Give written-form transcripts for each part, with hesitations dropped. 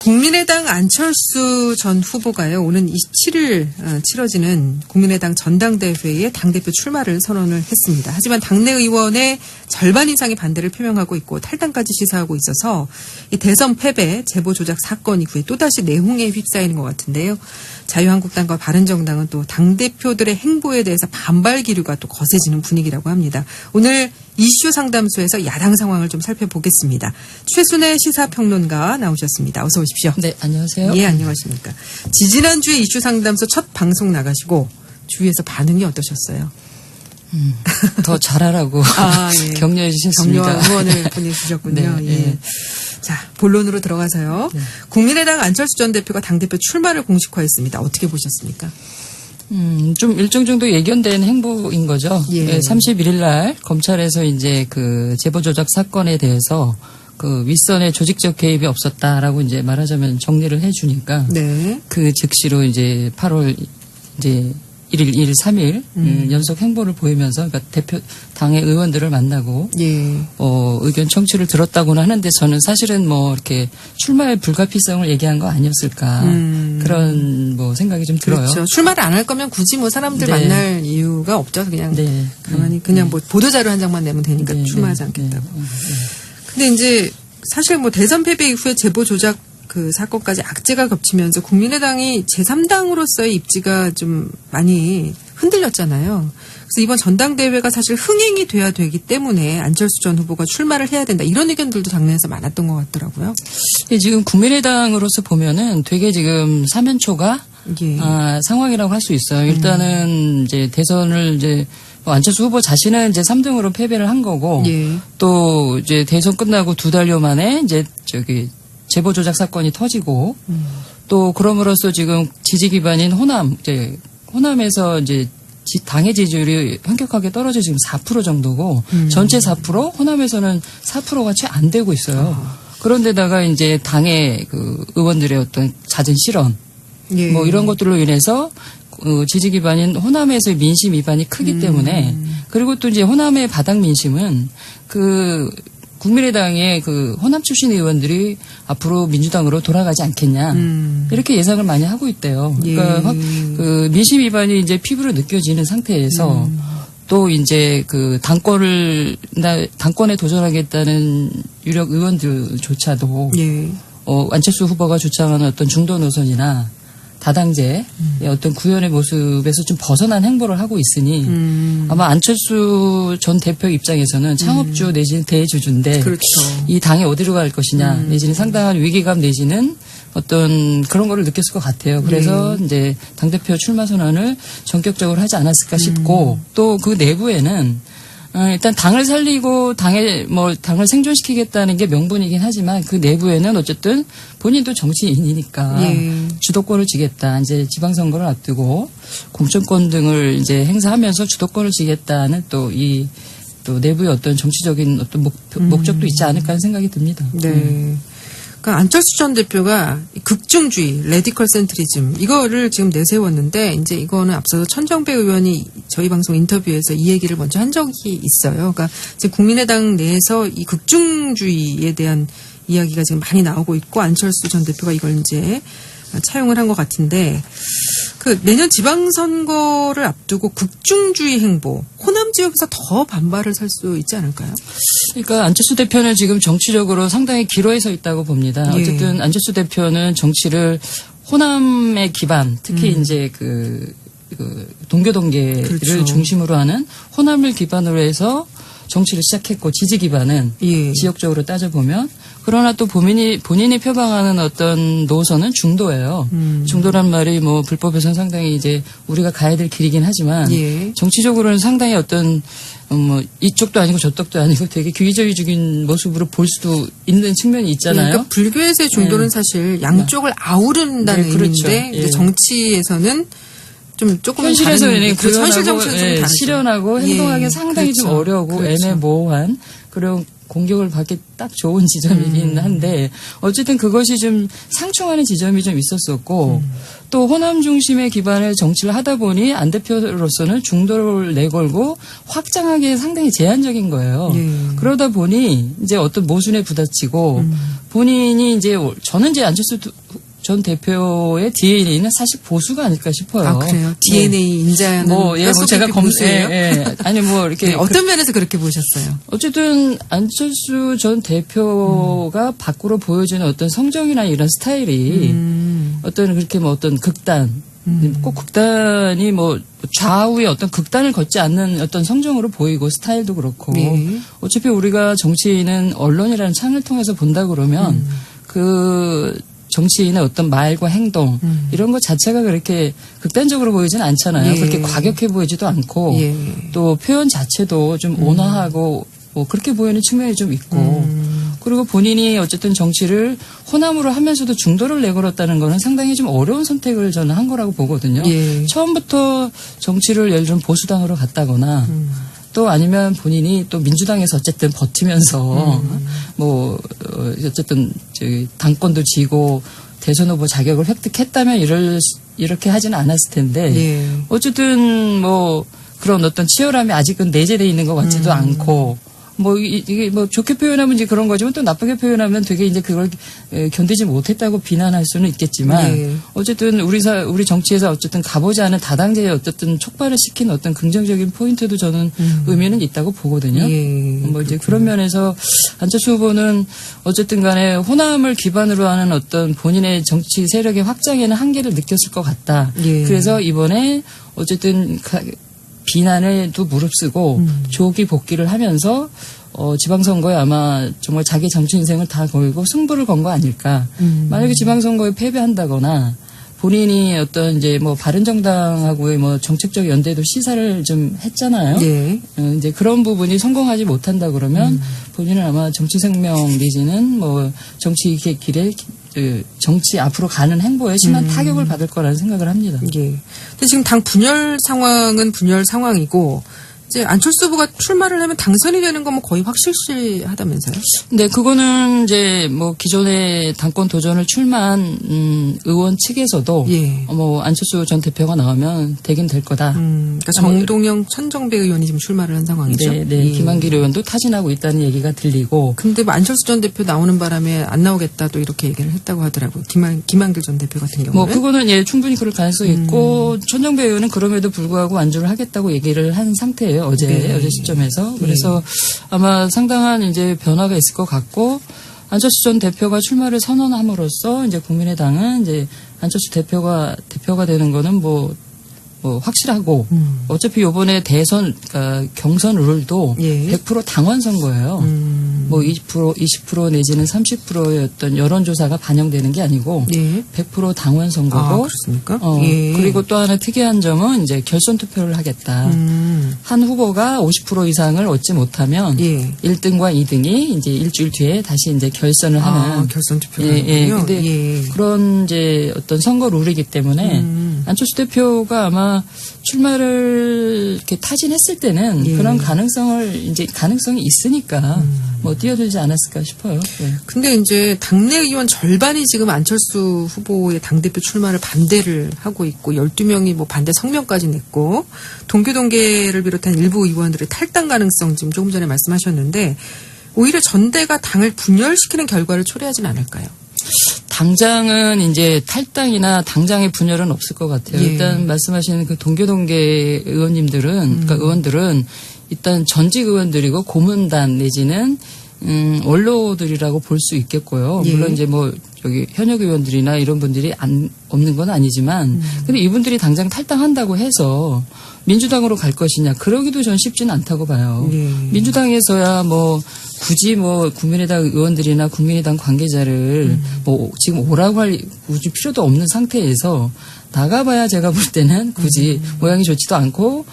국민의당 안철수 전 후보가요, 오는 27일 치러지는 국민의당 전당대회에 당대표 출마를 선언을 했습니다. 하지만 당내 의원의 절반 이상이 반대를 표명하고 있고 탈당까지 시사하고 있어서 이 대선 패배, 제보 조작 사건 이후에 또다시 내홍에 휩싸이는 것 같은데요. 자유한국당과 바른정당은 또 당대표들의 행보에 대해서 반발 기류가 또 거세지는 분위기라고 합니다. 오늘 이슈 상담소에서 야당 상황을 좀 살펴보겠습니다. 최순애 시사평론가 나오셨습니다. 어서 오십시오. 네, 안녕하세요. 예, 안녕하십니까. 지지난주에 이슈 상담소 첫 방송 나가시고 주위에서 반응이 어떠셨어요? 더 잘하라고 예. 격려해 주셨습니다. 격려 응원을 보내주셨군요. 네, 예. 네. 자, 본론으로 들어가서요. 네. 국민의당 안철수 전 대표가 당대표 출마를 공식화했습니다. 어떻게 보셨습니까? 좀 일정 정도 예견된 행보인 거죠. 예. 31일 날 검찰에서 이제 그 제보 조작 사건에 대해서 그 윗선의 조직적 개입이 없었다라고 이제 말하자면 정리를 해 주니까 네. 그 즉시로 이제 8월 이제 1일, 2일, 3일 연속 행보를 보이면서 그러니까 대표 당의 의원들을 만나고 예. 의견 청취를 들었다고는 하는데 저는 사실은 뭐 이렇게 출마의 불가피성을 얘기한 거 아니었을까 그런 뭐 생각이 좀 들어요. 그렇죠. 출마를 안 할 거면 굳이 뭐 사람들 네. 만날 이유가 없죠. 그냥 네. 가만히 그냥 뭐 보도자료 한 장만 내면 되니까 네. 출마하지 네. 않겠다고. 네. 근데 이제 사실 뭐 대선 패배 이후에 제보 조작 그 사건까지 악재가 겹치면서 국민의당이 제3당으로서의 입지가 좀 많이 흔들렸잖아요. 그래서 이번 전당대회가 사실 흥행이 돼야 되기 때문에 안철수 전 후보가 출마를 해야 된다. 이런 의견들도 당내에서 많았던 것 같더라고요. 지금 국민의당으로서 보면은 되게 지금 사면초가 예. 상황이라고 할 수 있어요. 일단은 이제 대선을 이제 안철수 후보 자신은 이제 3등으로 패배를 한 거고 예. 또 이제 대선 끝나고 2달여 만에 이제 제보 조작 사건이 터지고 또 그럼으로써 지금 지지 기반인 호남 이제 호남에서 이제 당의 지지율이 현격하게 떨어져 지금 4% 정도고 전체 4% 호남에서는 4%가 채 안 되고 있어요. 그런데다가 이제 당의 그 의원들의 어떤 잦은 실언 예. 뭐 이런 것들로 인해서 지지 기반인 호남에서의 민심 위반이 크기 때문에 그리고 또 이제 호남의 바닥 민심은 그 국민의당의 그 호남 출신 의원들이 앞으로 민주당으로 돌아가지 않겠냐 이렇게 예상을 많이 하고 있대요. 그러니까 그 민심 위반이 이제 피부로 느껴지는 상태에서 또 이제 그 당권에 도전하겠다는 유력 의원들조차도 예. 안철수 후보가 주창하는 어떤 중도 노선이나 다당제의 어떤 구현의 모습에서 좀 벗어난 행보를 하고 있으니 아마 안철수 전 대표 입장에서는 창업주 내지는 대주주인데 그렇죠. 이 당이 어디로 갈 것이냐 내지는 상당한 위기감 내지는 어떤 그런 거를 느꼈을 것 같아요. 그래서 이제 당대표 출마 선언을 전격적으로 하지 않았을까 싶고 또 그 내부에는 일단 당을 살리고 당을 생존시키겠다는 게 명분이긴 하지만 그 내부에는 어쨌든 본인도 정치인이니까 주도권을 쥐겠다. 이제 지방선거를 앞두고 공천권 등을 이제 행사하면서 주도권을 쥐겠다는 또 내부의 어떤 정치적인 어떤 목적도 있지 않을까 하는 생각이 듭니다. 네. 그러니까 안철수 전 대표가 극중주의, 레디컬 센트리즘 이거를 지금 내세웠는데 이제 이거는 앞서서 천정배 의원이 저희 방송 인터뷰에서 이 얘기를 먼저 한 적이 있어요. 그러니까 지금 국민의당 내에서 이 극중주의에 대한 이야기가 지금 많이 나오고 있고 안철수 전 대표가 이걸 이제 차용을 한 것 같은데 그 내년 지방선거를 앞두고 극중주의 행보 호남 지역에서 더 반발을 살 수 있지 않을까요? 그러니까 안철수 대표는 지금 정치적으로 상당히 기로에 서 있다고 봅니다. 어쨌든 안철수 대표는 정치를 호남의 기반 특히 이제 그 동교동계를 그렇죠. 중심으로 하는 호남을 기반으로 해서 정치를 시작했고 지지 기반은 지역적으로 따져보면 그러나 또 본인이 표방하는 어떤 노선은 중도예요. 중도란 말이 뭐 불법에서는 상당히 이제 우리가 가야 될 길이긴 하지만 정치적으로는 상당히 어떤 뭐 이쪽도 아니고 저쪽도 아니고 되게 기회주의적인 모습으로 볼 수도 있는 측면이 있잖아요. 그러니까 불교에서의 중도는 사실 양쪽을 아우른다는 그렇죠. 의미인데 이제 정치에서는 좀 조금 현실에서는 현실 정치는 좀 다르죠. 실현하고 행동하기 상당히 그렇죠. 좀 어려우고 애매모호한 그런 공격을 받기 딱 좋은 지점이긴 한데 어쨌든 그것이 좀 상충하는 지점이 좀 있었었고 또 호남 중심의 기반의 정치를 하다 보니 안 대표로서는 중도를 내걸고 확장하기에 상당히 제한적인 거예요. 그러다 보니 이제 어떤 모순에 부딪히고 본인이 이제 저는 이제 안철수 전 대표의 DNA는 사실 보수가 아닐까 싶어요. 아, 그래요? DNA 인자는 뭐 제가 검수예요? 아니 뭐 이렇게 어떤 면에서 그렇게 보셨어요? 어쨌든 안철수 전 대표가 밖으로 보여주는 어떤 성정이나 이런 스타일이 어떤 그렇게 뭐 어떤 극단 꼭 극단이 뭐 좌우의 어떤 극단을 걷지 않는 어떤 성정으로 보이고 스타일도 그렇고 어차피 우리가 정치인은 언론이라는 창을 통해서 본다 그러면 그 정치인의 어떤 말과 행동 이런 것 자체가 그렇게 극단적으로 보이지는 않잖아요. 그렇게 과격해 보이지도 않고 또 표현 자체도 좀 온화하고 뭐 그렇게 보이는 측면이 좀 있고 그리고 본인이 어쨌든 정치를 호남으로 하면서도 중도를 내걸었다는 거는 상당히 좀 어려운 선택을 저는 한 거라고 보거든요. 처음부터 정치를 예를 들면 보수당으로 갔다거나 또 아니면 본인이 또 민주당에서 어쨌든 버티면서 뭐 어쨌든 저기 당권도 지고 대선 후보 자격을 획득했다면 이렇게 하지는 않았을 텐데 어쨌든 뭐 그런 어떤 치열함이 아직은 내재되어 있는 것 같지도 않고 뭐 이게 뭐 좋게 표현하면 이제 그런 거지만 또 나쁘게 표현하면 되게 이제 그걸 견디지 못했다고 비난할 수는 있겠지만 어쨌든 우리 정치에서 어쨌든 가보지 않은 다당제에 어쨌든 촉발을 시킨 어떤 긍정적인 포인트도 저는 의미는 있다고 보거든요. 뭐 이제 그런 면에서 안철수 후보는 어쨌든 간에 호남을 기반으로 하는 어떤 본인의 정치 세력의 확장에는 한계를 느꼈을 것 같다. 그래서 이번에 어쨌든 비난에도 무릅쓰고 조기 복귀를 하면서 지방선거에 아마 정말 자기 정치 인생을 다 걸고 승부를 건 거 아닐까. 만약에 지방선거에 패배한다거나 본인이 어떤 이제 뭐 바른정당하고의 뭐 정책적 연대도 시사를 좀 했잖아요. 이제 그런 부분이 성공하지 못한다 그러면 본인은 아마 정치 생명 내지는 뭐 정치 길에 정치 앞으로 가는 행보에 심한 타격을 받을 거라는 생각을 합니다. 근데 지금 당 분열 상황은 분열 상황이고 이제 안철수 후보가 출마를 하면 당선이 되는 건 뭐 거의 확실시하다면서요? 네, 그거는 이제 뭐 기존에 당권 도전을 출마한 의원 측에서도 뭐 안철수 전 대표가 나오면 되긴 될 거다. 그러니까 정동영, 천정배 의원이 지금 출마를 한 상황이죠. 네, 김한길 의원도 타진하고 있다는 얘기가 들리고. 근데 뭐 안철수 전 대표 나오는 바람에 안 나오겠다 또 이렇게 얘기를 했다고 하더라고요. 김한길 전 대표 같은 경우는. 뭐 그거는 충분히 그럴 가능성이 있고 천정배 의원은 그럼에도 불구하고 완주를 하겠다고 얘기를 한 상태예요. 어제 시점에서. 그래서 아마 상당한 이제 변화가 있을 것 같고 안철수 전 대표가 출마를 선언함으로써 이제 국민의당은 이제 안철수 대표가 되는 거는 뭐 확실하고 어차피 이번에 그러니까 경선 룰도 100% 당원 선거예요. 뭐 20% 내지는 30%의 어떤 여론조사가 반영되는 게 아니고 100% 당원 선거고. 아, 그렇습니까? 그리고 또 하나 특이한 점은 이제 결선 투표를 하겠다. 한 후보가 50% 이상을 얻지 못하면 1등과 2등이 이제 일주일 뒤에 다시 이제 결선을 하는. 결선 투표를 하는군요. 근데 그런 이제 어떤 선거 룰이기 때문에 안철수 대표가 아마 출마를 이렇게 타진했을 때는 그런 가능성이 있으니까 뭐 뛰어들지 않았을까 싶어요. 근데 이제 당내 의원 절반이 지금 안철수 후보의 당대표 출마를 반대를 하고 있고 12명이 뭐 반대 성명까지 냈고 동교동계를 비롯한 일부 의원들의 탈당 가능성 지금 조금 전에 말씀하셨는데 오히려 전대가 당을 분열시키는 결과를 초래하진 않을까요? 당장은 이제 탈당이나 당장의 분열은 없을 것 같아요. 일단 말씀하시는 그 동교동계 그러니까 의원들은 일단 전직 의원들이고 고문단 내지는 원로들이라고 볼 수 있겠고요. 물론 이제 뭐 저기 현역 의원들이나 이런 분들이 없는 건 아니지만 근데 이분들이 당장 탈당한다고 해서 민주당으로 갈 것이냐 그러기도 전 쉽지는 않다고 봐요. 민주당에서야 뭐 굳이 뭐 국민의당 의원들이나 국민의당 관계자를 뭐 지금 오라고 할 굳이 필요도 없는 상태에서 나가봐야 제가 볼 때는 굳이 모양이 좋지도 않고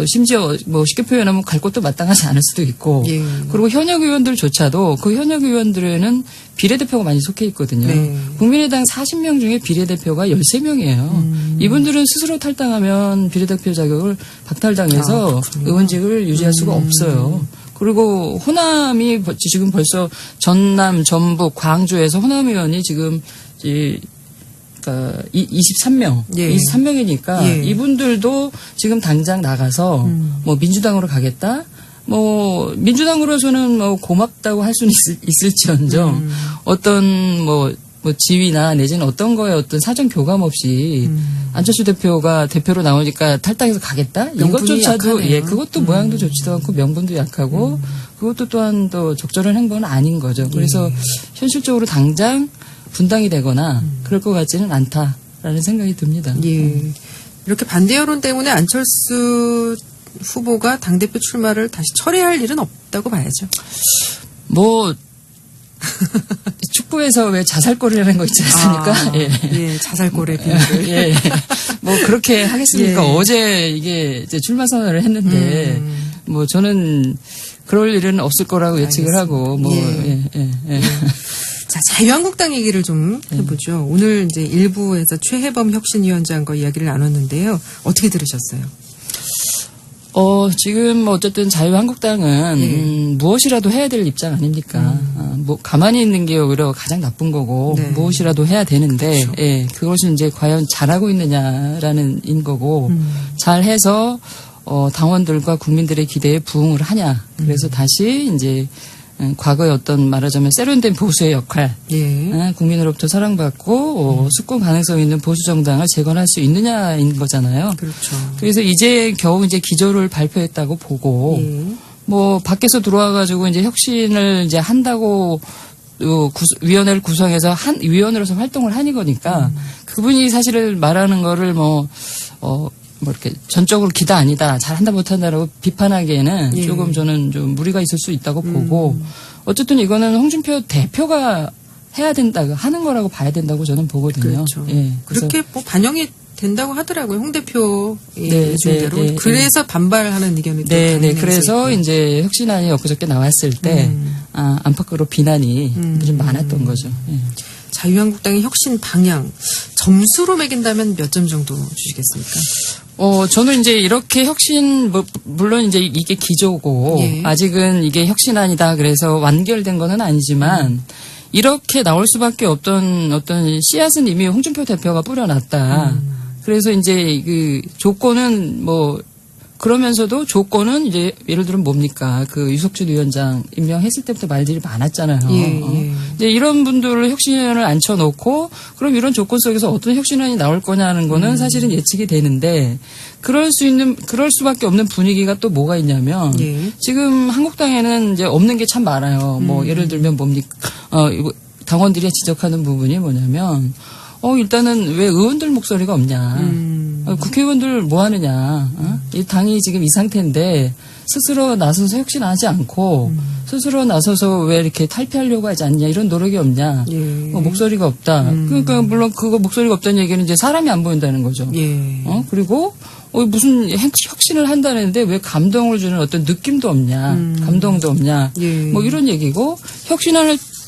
심지어 뭐 쉽게 표현하면 갈 곳도 마땅하지 않을 수도 있고 그리고 현역 의원들조차도 그 현역 의원들에는 비례대표가 많이 속해 있거든요. 국민의당 40명 중에 비례대표가 13명이에요. 이분들은 스스로 탈당하면 비례대표 자격을 박탈당해서 의원직을 유지할 수가 없어요. 그리고 호남이 지금 벌써 전남, 전북, 광주에서 호남 의원이 지금 그러니까 23명, 예. 23명이니까 예. 이분들도 지금 당장 나가서 뭐 민주당으로 가겠다. 뭐 민주당으로서는 뭐 고맙다고 할 수는 있을지언정 어떤 뭐 지위나 내지는 어떤 거에 어떤 사전 교감 없이 안철수 대표가 대표로 나오니까 탈당해서 가겠다? 이것조차도 약하네요. 예, 그것도 모양도 좋지도 않고 명분도 약하고 그것도 또한 또 적절한 행보는 아닌 거죠. 그래서 현실적으로 당장 분당이 되거나 그럴 것 같지는 않다라는 생각이 듭니다. 예. 이렇게 반대 여론 때문에 안철수 후보가 당대표 출마를 다시 철회할 일은 없다고 봐야죠. 뭐 축구에서 왜 자살골이라는 거 있지 않습니까? 예, 자살골의 비밀을. 예. 뭐 그렇게 하겠습니까? 예. 어제 이게 이제 출마 선언을 했는데 뭐 저는 그럴 일은 없을 거라고 예측을 하고 뭐 예. 자, 자유한국당 얘기를 좀 해보죠. 오늘 이제 일부에서 최혜범 혁신위원장과 이야기를 나눴는데요. 어떻게 들으셨어요? 지금 어쨌든 자유한국당은 무엇이라도 해야 될 입장 아닙니까? 뭐 가만히 있는 게 오히려 가장 나쁜 거고 네. 무엇이라도 해야 되는데 그렇죠. 예, 그것은 이제 과연 잘하고 있느냐라는 인 거고 잘해서 당원들과 국민들의 기대에 부응을 하냐. 그래서 다시 이제 과거의 어떤 말하자면 세련된 보수의 역할, 예. 국민으로부터 사랑받고 숙권 가능성 있는 보수 정당을 재건할 수 있느냐인 거잖아요. 그렇죠. 그래서 이제 겨우 이제 기조를 발표했다고 보고 예. 뭐 밖에서 들어와가지고 이제 혁신을 이제 한다고 위원회를 구성해서 위원으로서 활동을 하니 거니까 그분이 사실을 말하는 거를 뭐 이렇게 전적으로 기다 아니다, 잘한다 못한다라고 비판하기에는 예. 조금 저는 좀 무리가 있을 수 있다고 보고 어쨌든 이거는 홍준표 대표가 해야 된다, 하는 거라고 봐야 된다고 저는 보거든요. 그렇죠. 예. 그래서 그렇게 뭐 반영이 된다고 하더라고요. 홍 대표 네, 예중대로. 네, 네, 그래서 반발하는 의견이 또 네. 강행해서 그래서 있고. 이제 혁신안이 엊그저께 나왔을 때 안팎으로 비난이 좀 많았던 거죠. 예. 자유한국당의 혁신 방향 점수로 매긴다면 몇 점 정도 주시겠습니까? 저는 이제 이렇게 혁신, 물론 이제 이게 기조고, 예. 아직은 이게 혁신안이다. 그래서 완결된 거는 아니지만, 이렇게 나올 수밖에 없던 어떤 씨앗은 이미 홍준표 대표가 뿌려놨다. 그래서 이제 그 조건은 그러면서도 조건은 이제 예를 들면 뭡니까? 그 유석준 위원장 임명했을 때부터 말들이 많았잖아요. 예. 이제 이런 분들을 혁신안을 앉혀놓고 그럼 이런 조건 속에서 어떤 혁신안이 나올 거냐는 거는 사실은 예측이 되는데 그럴 수밖에 없는 분위기가 또 뭐가 있냐면 예. 지금 한국당에는 이제 없는 게 참 많아요. 뭐 예를 들면 뭡니까? 당원들이 지적하는 부분이 뭐냐면 일단은 왜 의원들 목소리가 없냐. 국회의원들 뭐 하느냐. 이 당이 지금 이 상태인데 스스로 나서서 혁신하지 않고 스스로 나서서 왜 이렇게 탈피하려고 하지 않냐. 이런 노력이 없냐. 예. 목소리가 없다. 그러니까 물론 그거 목소리가 없다는 얘기는 이제 사람이 안 보인다는 거죠. 예. 그리고 무슨 혁신을 한다는데 왜 감동을 주는 어떤 느낌도 없냐. 감동도 없냐. 예. 뭐 이런 얘기고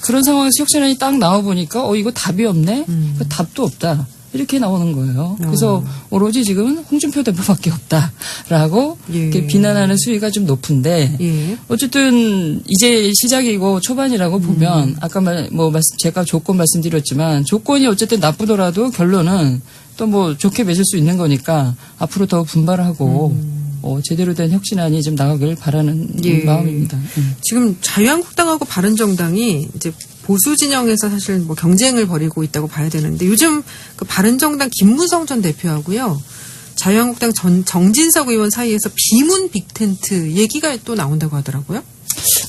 그런 상황에서 혁신안이 딱 나와보니까 이거 답이 없네? 그 답도 없다. 이렇게 나오는 거예요. 그래서 오로지 지금은 홍준표 대표밖에 없다라고 예. 이렇게 비난하는 수위가 좀 높은데 예. 어쨌든 이제 시작이고 초반이라고 보면 아까 제가 조건 말씀드렸지만 조건이 어쨌든 나쁘더라도 결론은 또 뭐 좋게 맺을 수 있는 거니까 앞으로 더 분발하고 제대로 된 혁신안이 좀 나가길 바라는 예. 마음입니다. 지금 자유한국당하고 바른정당이 이제 보수 진영에서 사실 뭐 경쟁을 벌이고 있다고 봐야 되는데 요즘 그 바른정당 김무성 전 대표하고요. 자유한국당 정진석 의원 사이에서 비문 빅텐트 얘기가 또 나온다고 하더라고요.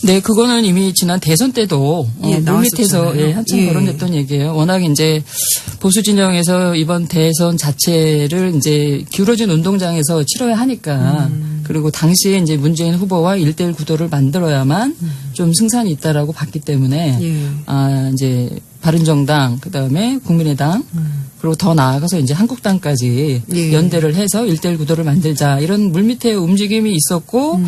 네, 그거는 이미 지난 대선 때도 물밑에서 나왔었잖아요. 한참 거론됐던 얘기예요. 워낙 이제 보수 진영에서 이번 대선 자체를 이제 기울어진 운동장에서 치러야 하니까 그리고 당시에 이제 문재인 후보와 1대1 구도를 만들어야만 좀 승산이 있다라고 봤기 때문에 예. 이제 바른정당 그다음에 국민의당 그리고 더 나아가서 이제 한국당까지 예. 연대를 해서 1대1 구도를 만들자 이런 물밑에 움직임이 있었고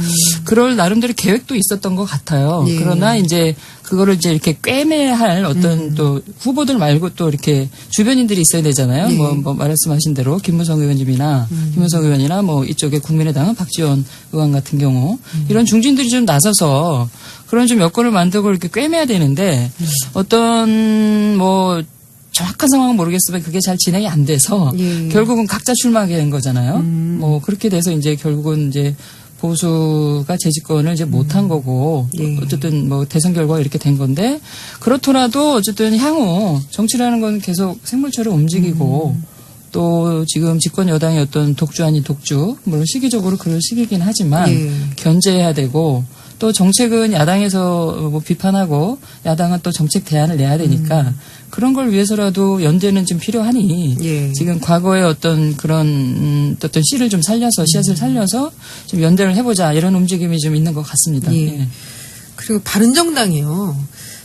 그럴 나름대로 계획도 있었던 것 같아요. 예. 그러나 이제 그거를 이제 이렇게 꿰매할 어떤 또 후보들 말고 또 이렇게 주변인들이 있어야 되잖아요. 예. 뭐 말씀하신 대로 김무성 의원님이나 김무성 의원이나 뭐 이쪽에 국민의당은 박지원 의원 같은 경우 이런 중진들이 좀 나서서 그런 좀 여건을 만들고 이렇게 꿰매야 되는데 어떤 뭐 정확한 상황은 모르겠지만 그게 잘 진행이 안 돼서 예. 결국은 각자 출마하게 된 거잖아요. 뭐 그렇게 돼서 이제 결국은 이제 보수가 재집권을 이제 못한 거고 예. 어쨌든 뭐 대선 결과가 이렇게 된 건데 그렇더라도 어쨌든 향후 정치라는 건 계속 생물처럼 움직이고 또 지금 집권 여당의 어떤 독주 아닌 독주 물론 시기적으로 그럴 시기긴 하지만 예. 견제해야 되고 또 정책은 야당에서 뭐 비판하고 야당은 또 정책 대안을 내야 되니까 그런 걸 위해서라도 연대는 좀 필요하니 예. 지금 과거의 어떤 그런 어떤 씨를 좀 살려서 씨앗을 살려서 좀 연대를 해보자 이런 움직임이 좀 있는 것 같습니다. 예. 예. 그리고 바른정당이요.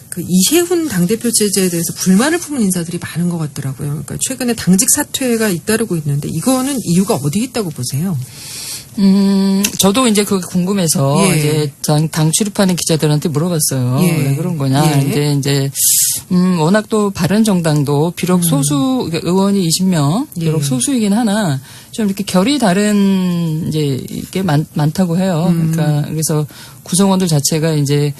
그 이해훈 당대표 체제에 대해서 불만을 품은 인사들이 많은 것 같더라고요. 그러니까 최근에 당직 사퇴가 잇따르고 있는데 이거는 이유가 어디에 있다고 보세요? 저도 이제 그게 궁금해서 예. 이제 당 출입하는 기자들한테 물어봤어요. 예. 왜 그런 거냐. 예. 근데 이제 워낙 또 바른정당도 비록 소수 그러니까 의원이 20명 비록 예. 소수이긴 하나 좀 이렇게 결이 다른 이제 이게 많다고 해요. 그러니까 그래서 구성원들 자체가 이제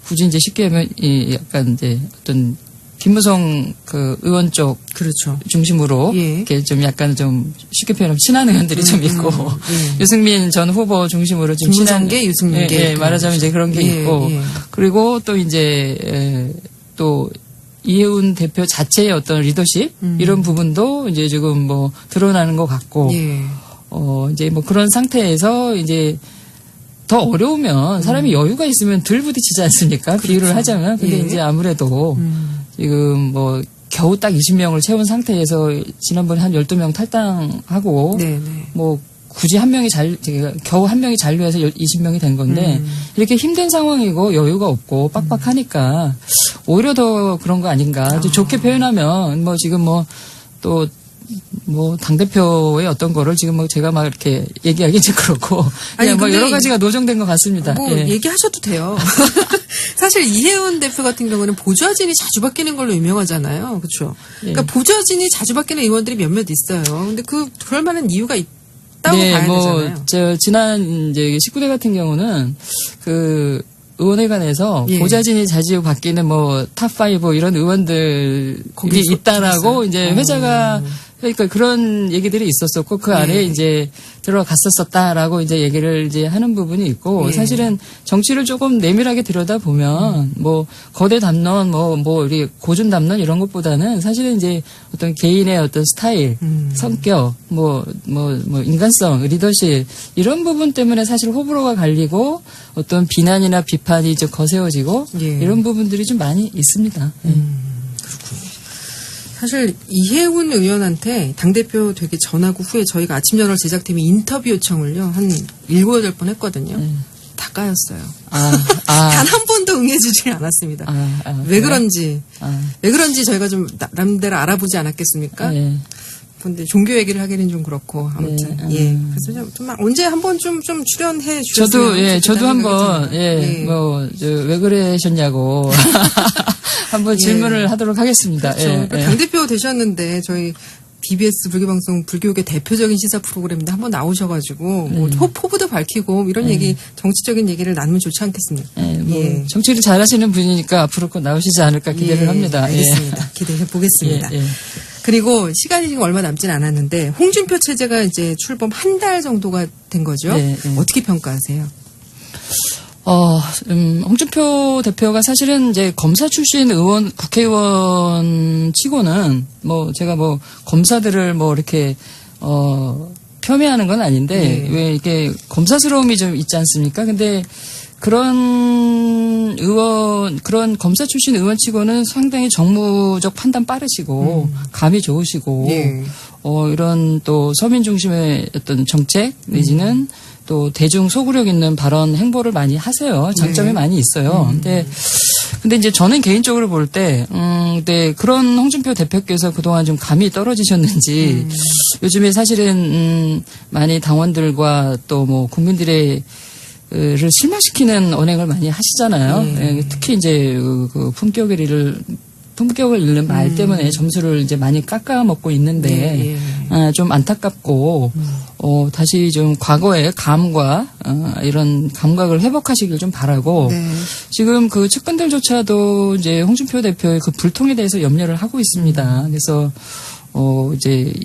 굳이 이제 쉽게 하면 이 약간 이제 어떤 김무성 그 의원 쪽 그렇죠. 중심으로 예. 이렇게 좀 약간 좀 쉽게 표현하면 친한 의원들이 좀 있고 예. 유승민 전 후보 중심으로 좀 친한 김무성계, 유승민계. 예, 말하자면 이제 그런 게 예, 있고 예. 그리고 또 이제 또 이해훈 대표 자체의 어떤 리더십 이런 부분도 이제 지금 뭐 드러나는 것 같고 예. 이제 뭐 그런 상태에서 이제 더 어려우면 사람이 여유가 있으면 덜 부딪히지 않습니까? 비유를 하자면. 근데 예. 이제 아무래도 지금 뭐 겨우 딱 20명을 채운 상태에서 지난번에 한 12명 탈당하고 네네. 뭐 굳이 겨우 한 명이 잔류해서 20명이 된 건데 이렇게 힘든 상황이고 여유가 없고 빡빡하니까 오히려 더 그런 거 아닌가. 이제 좋게 표현하면 뭐 지금 뭐 당대표의 어떤 거를 지금 뭐 제가 막 이렇게 얘기하기 좀 그렇고 아니, 그냥 뭐 근데 여러 가지가 노정된 것 같습니다. 뭐 예. 얘기하셔도 돼요. 사실 이해훈 대표 같은 경우는 보좌진이 자주 바뀌는 걸로 유명하잖아요. 그렇죠? 그러니까 예. 보좌진이 자주 바뀌는 의원들이 몇몇 있어요. 근데 그럴 만한 이유가 있다고 봐야 되잖아요. 저 지난 이제 19대 같은 경우는 그 의원회관에서 예. 보좌진이 자주 바뀌는 뭐 탑5 이런 의원들이 거기 있다라고 있었어요? 이제 회자가 그러니까 그런 얘기들이 있었었고 그 안에 이제 들어갔었다라고 이제 얘기를 이제 하는 부분이 있고 예. 사실은 정치를 조금 내밀하게 들여다 보면 뭐 거대 담론 뭐 우리 고준 담론 이런 것보다는 사실은 이제 어떤 개인의 어떤 스타일, 성격, 뭐 인간성, 리더십 이런 부분 때문에 사실 호불호가 갈리고 어떤 비난이나 비판이 좀 거세어지고 예. 이런 부분들이 좀 많이 있습니다. 사실 이해훈 의원한테 당대표 되기 전하고 후에 저희가 아침 저널 제작팀이 인터뷰 요청을요. 한 7, 8번 했거든요. 다 까였어요. 단 한 번도 응해주지 않았습니다. 왜 그런지 저희가 좀 남대로 알아보지 않았겠습니까? 예. 근데 종교 얘기를 하기는 좀 그렇고 아무튼 네, 그래서 좀 언제 한번 좀 출연해 주셨으면 저도 한번 예. 왜 그러셨냐고 한번 질문을 하도록 하겠습니다. 그렇죠. 예, 예. 당대표 되셨는데 저희 BBS 불교방송 불교계 대표적인 시사 프로그램인데 한번 나오셔가지고 뭐 포부도 밝히고 이런 얘기 정치적인 얘기를 나누면 좋지 않겠습니까? 예, 뭐 정치를 잘하시는 분이니까 앞으로 꼭 나오시지 않을까 기대를 합니다. 알겠습니다. 기대해 보겠습니다. 예, 예. 그리고 시간이 지금 얼마 남진 않았는데 홍준표 체제가 이제 출범 한 달 정도가 된 거죠. 네, 네. 어떻게 평가하세요? 홍준표 대표가 사실은 이제 검사 출신 국회의원 치고는 제가 검사들을 이렇게, 폄훼하는 건 아닌데, 왜 이게 검사스러움이 좀 있지 않습니까? 근데 그런 검사 출신 의원 치고는 상당히 정무적 판단 빠르시고, 감이 좋으시고, 예. 이런 또 서민 중심의 어떤 정책 내지는 또 대중 소구력 있는 발언 행보를 많이 하세요. 장점이 네. 많이 있어요. 근데 이제 저는 개인적으로 볼 때, 근데 그런 홍준표 대표께서 그동안 좀 감이 떨어지셨는지, 요즘에 사실은, 많이 당원들과 또 뭐 국민들의 를 실망시키는 언행을 많이 하시잖아요. 예, 특히 이제 그 품격을 잃는 말 때문에 점수를 이제 많이 깎아먹고 있는데, 좀 안타깝고, 다시 좀 과거의 감과, 이런 감각을 회복하시길 좀 바라고, 네. 지금 그 측근들조차도 이제 홍준표 대표의 그 불통에 대해서 염려를 하고 있습니다. 그래서,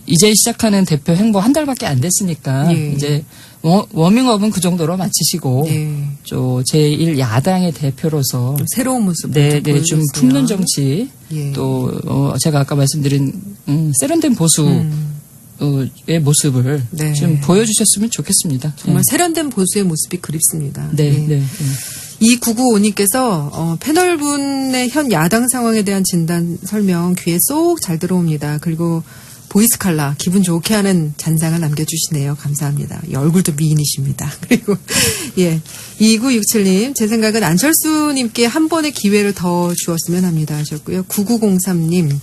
이제 시작하는 대표 행보 한 달밖에 안 됐으니까, 예. 이제 워밍업은 그 정도로 마치시고, 네. 제1야당의 대표로서, 좀 새로운 모습 네, 좀 품는 정치, 예. 또, 제가 아까 말씀드린, 세련된 보수의 모습을 네. 좀 보여주셨으면 좋겠습니다. 정말 세련된 보수의 모습이 그립습니다. 네, 예. 네. 이 9955님께서 패널분의 현 야당 상황에 대한 진단 설명 귀에 쏙 잘 들어옵니다. 그리고 보이스 칼라 기분 좋게 하는 잔상을 남겨주시네요. 감사합니다. 얼굴도 미인이십니다. 그리고 2967님 제 생각은 안철수님께 한 번의 기회를 더 주었으면 합니다 하셨고요. 9903님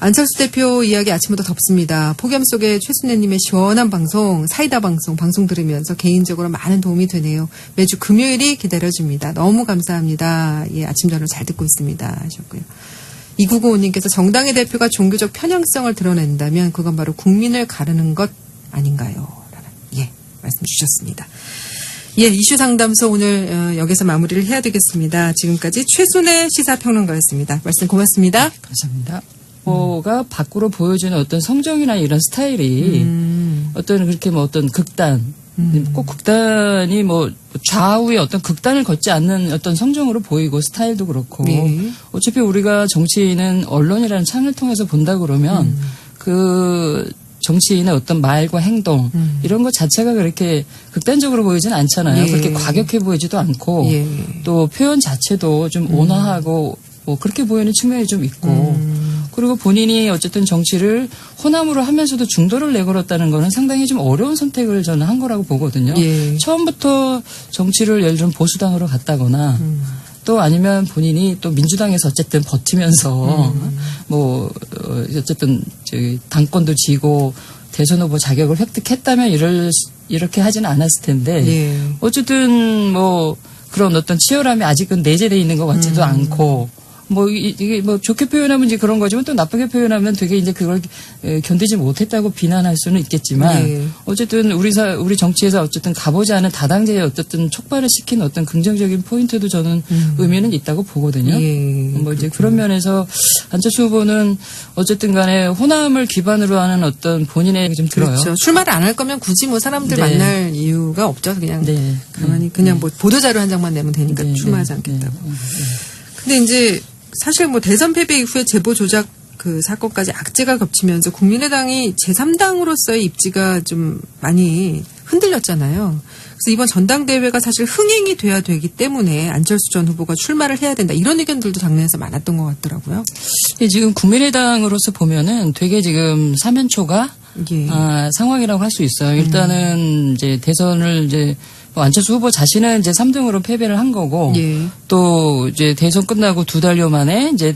안철수 대표 이야기 아침부터 덥습니다. 폭염 속에 최순애님의 시원한 방송, 사이다 방송 들으면서 개인적으로 많은 도움이 되네요. 매주 금요일이 기다려집니다. 너무 감사합니다. 예, 아침 저녁 잘 듣고 있습니다 하셨고요. 2995님께서 정당의 대표가 종교적 편향성을 드러낸다면 그건 바로 국민을 가르는 것 아닌가요? 라는 말씀 주셨습니다. 이슈 상담소 오늘 여기서 마무리를 해야 되겠습니다. 지금까지 최순애 시사평론가였습니다. 말씀 고맙습니다. 감사합니다. 가 밖으로 보여주는 어떤 성정이나 이런 스타일이 어떤 그렇게 뭐 어떤 극단, 꼭 극단이 뭐 좌우의 어떤 극단을 걷지 않는 어떤 성정으로 보이고 스타일도 그렇고 네. 어차피 우리가 정치인은 언론이라는 창을 통해서 본다 그러면 그 정치인의 어떤 말과 행동 이런 것 자체가 그렇게 극단적으로 보이지는 않잖아요. 예. 그렇게 과격해 보이지도 않고 또 표현 자체도 좀 온화하고 뭐 그렇게 보이는 측면이 좀 있고 그리고 본인이 어쨌든 정치를 호남으로 하면서도 중도를 내걸었다는 거는 상당히 좀 어려운 선택을 저는 한 거라고 보거든요. 예. 처음부터 정치를 예를 들면 보수당으로 갔다거나 또 아니면 본인이 또 민주당에서 어쨌든 버티면서 어쨌든 저기 당권도 지고 대선 후보 자격을 획득했다면 이렇게 하지는 않았을 텐데 어쨌든 뭐 그런 어떤 치열함이 아직은 내재되어 있는 것 같지도 않고 이게 좋게 표현하면 이제 그런 거지만 또 나쁘게 표현하면 되게 이제 그걸 견디지 못했다고 비난할 수는 있겠지만 어쨌든 우리 정치에서 어쨌든 가보지 않은 다당제에 어쨌든 촉발을 시킨 어떤 긍정적인 포인트도 저는 의미는 있다고 보거든요. 이제 그런 면에서 안철수 후보는 어쨌든 간에 호남을 기반으로 하는 어떤 본인의 좀 들어요. 그렇죠. 출마를 안 할 거면 굳이 뭐 사람들 네. 만날 이유가 없죠. 그냥 가만히 그냥 뭐 보도자료 한 장만 내면 되니까 출마하지 않겠다고. 근데 이제 사실 뭐 대선 패배 이후에 제보 조작 그 사건까지 악재가 겹치면서 국민의당이 제3당으로서의 입지가 좀 많이 흔들렸잖아요. 그래서 이번 전당대회가 사실 흥행이 돼야 되기 때문에 안철수 전 후보가 출마를 해야 된다. 이런 의견들도 당내에서 많았던 것 같더라고요. 지금 국민의당으로서 보면은 되게 지금 사면초가 상황이라고 할 수 있어요. 일단은 이제 대선을 이제 안철수 후보 자신은 이제 3등으로 패배를 한 거고 또 이제 대선 끝나고 2달여 만에 이제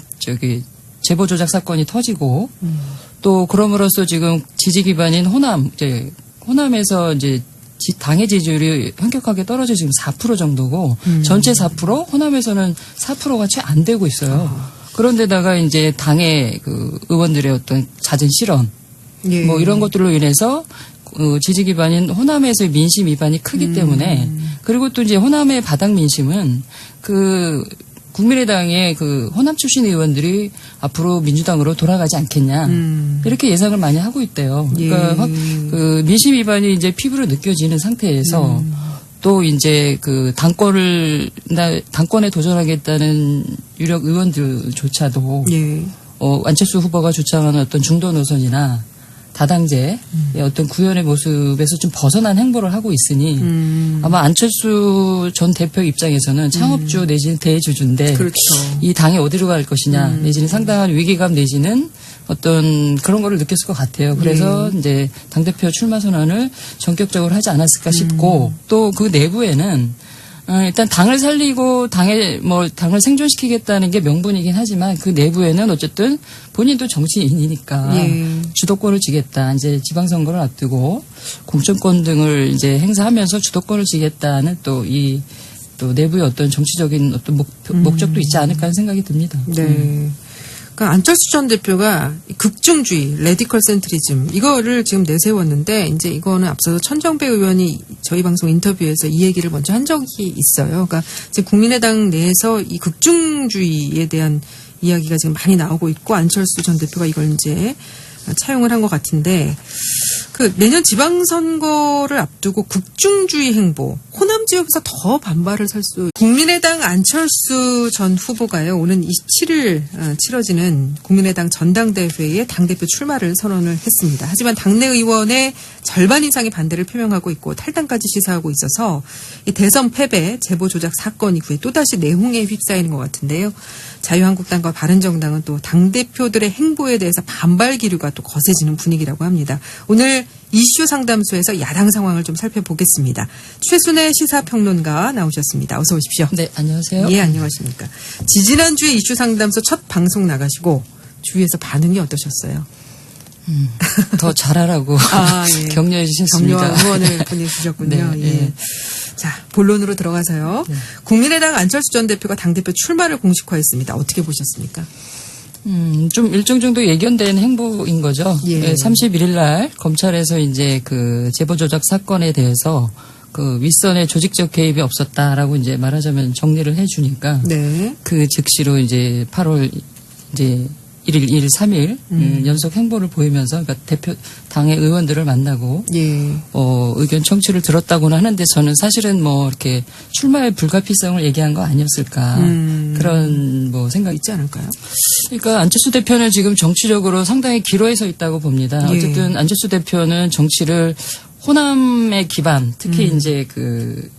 제보 조작 사건이 터지고 또 그럼으로써 지금 지지 기반인 호남에서 이제 당의 지지율이 현격하게 떨어져 지금 4% 정도고 전체 4%, 호남에서는 4%가 채 안 되고 있어요. 그런데다가 이제 당의 그 의원들의 어떤 잦은 실언 뭐 이런 것들로 인해서 지지 기반인 호남에서의 민심 위반이 크기 때문에 그리고 또 이제 호남의 바닥 민심은 그 국민의당의 그 호남 출신 의원들이 앞으로 민주당으로 돌아가지 않겠냐 이렇게 예상을 많이 하고 있대요. 그러니까 그 민심 위반이 이제 피부로 느껴지는 상태에서 또 이제 그 당권에 도전하겠다는 유력 의원들조차도 안철수 후보가 주창하는 어떤 중도 노선이나 다당제의 어떤 구현의 모습에서 좀 벗어난 행보를 하고 있으니 아마 안철수 전 대표 입장에서는 창업주 내지는 대주주인데 그렇죠. 이 당이 어디로 갈 것이냐 내지는 상당한 위기감 내지는 어떤 그런 거를 느꼈을 것 같아요. 그래서 이제 당대표 출마 선언을 전격적으로 하지 않았을까 싶고 또 그 내부에는 일단 당을 살리고 당을 생존시키겠다는 게 명분이긴 하지만 그 내부에는 어쨌든 본인도 정치인이니까 주도권을 쥐겠다. 이제 지방선거를 앞두고 공천권 등을 이제 행사하면서 주도권을 쥐겠다는 또 내부의 어떤 정치적인 어떤 목적도 있지 않을까 하는 생각이 듭니다. 네. 그러니까 안철수 전 대표가 극중주의, 레디컬 센트리즘 이거를 지금 내세웠는데 이제 이거는 앞서서 천정배 의원이 저희 방송 인터뷰에서 이 얘기를 먼저 한 적이 있어요. 그러니까 지금 국민의당 내에서 이 극중주의에 대한 이야기가 지금 많이 나오고 있고 안철수 전 대표가 이걸 이제 차용을 한 것 같은데 그 내년 지방선거를 앞두고 극중주의 행보 호남 지역에서 더 반발을 살 수 국민의당 안철수 전 후보가요 오는 27일 치러지는 국민의당 전당대회에 당대표 출마를 선언을 했습니다. 하지만 당내 의원의 절반 이상이 반대를 표명하고 있고 탈당까지 시사하고 있어서 이 대선 패배 제보 조작 사건 이후에 또다시 내홍에 휩싸이는 것 같은데요. 자유한국당과 바른정당은 또 당대표들의 행보에 대해서 반발 기류가 또 거세지는 분위기라고 합니다. 오늘 이슈 상담소에서 야당 상황을 좀 살펴보겠습니다. 최순애 시사평론가 나오셨습니다. 어서 오십시오. 네, 안녕하세요. 예, 안녕하십니까. 지지난주에 이슈 상담소 첫 방송 나가시고 주위에서 반응이 어떠셨어요? 더 잘하라고 예. 격려해 주셨습니다. 격려와 응원을 보내주셨군요. 네, 예. 네. 자, 본론으로 들어가서요. 네. 국민의당 안철수 전 대표가 당대표 출마를 공식화했습니다. 어떻게 보셨습니까? 좀 일정 정도 예견된 행보인 거죠. 예. 31일 날 검찰에서 이제 그 제보 조작 사건에 대해서 그 윗선의 조직적 개입이 없었다라고 이제 말하자면 정리를 해주니까 네. 그 즉시로 이제 8월 이제 1일, 2일, 3일 연속 행보를 보이면서 그러니까 당의 의원들을 만나고 예. 의견 청취를 들었다고는 하는데 저는 사실은 뭐 이렇게 출마의 불가피성을 얘기한 거 아니었을까 그런 뭐 생각이 있지 않을까요? 그러니까 안철수 대표는 지금 정치적으로 상당히 기로에 서 있다고 봅니다. 예. 어쨌든 안철수 대표는 정치를 호남의 기반, 특히 이제 그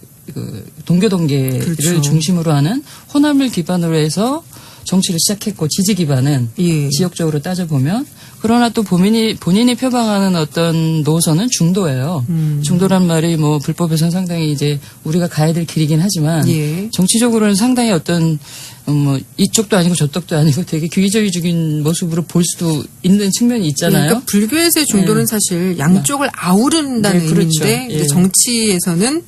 동교동계를 그렇죠. 중심으로 하는 호남을 기반으로 해서 정치를 시작했고 지지 기반은 예. 지역적으로 따져보면 그러나 또 본인이 표방하는 어떤 노선은 중도예요. 중도란 말이 뭐 불법에서는 상당히 이제 우리가 가야 될 길이긴 하지만 예. 정치적으로는 상당히 어떤 뭐 이쪽도 아니고 저쪽도 아니고 되게 기회주의적인 모습으로 볼 수도 있는 측면이 있잖아요. 그러니까 불교에서의 중도는 사실 양쪽을 아우른다는 네, 그렇죠. 의미인데 예. 정치에서는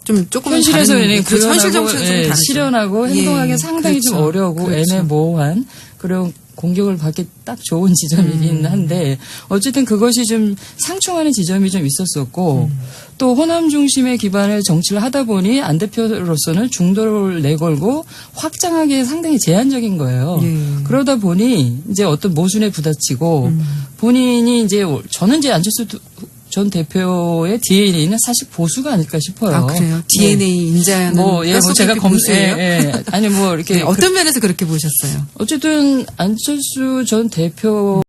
좀 조금 현실에서는 그 현실 정치는 좀 다르죠. 실현하고 행동하기 예, 상당히 좀 그렇죠. 어려우고 그렇죠. 애매모호한 그런 공격을 받기 딱 좋은 지점이긴 한데 어쨌든 그것이 좀 상충하는 지점이 좀 있었었고 또 호남 중심의 기반의 정치를 하다 보니 안 대표로서는 중도를 내걸고 확장하기에 상당히 제한적인 거예요. 예. 그러다 보니 이제 어떤 모순에 부딪히고 본인이 이제 저는 이제 안철수 전 대표의 DNA는 사실 보수가 아닐까 싶어요. 아, 그래요? DNA 인자는 뭐 제가 보수예요? 아니 뭐 이렇게 네, 어떤 면에서 그렇게 보셨어요? 어쨌든 안철수 전 대표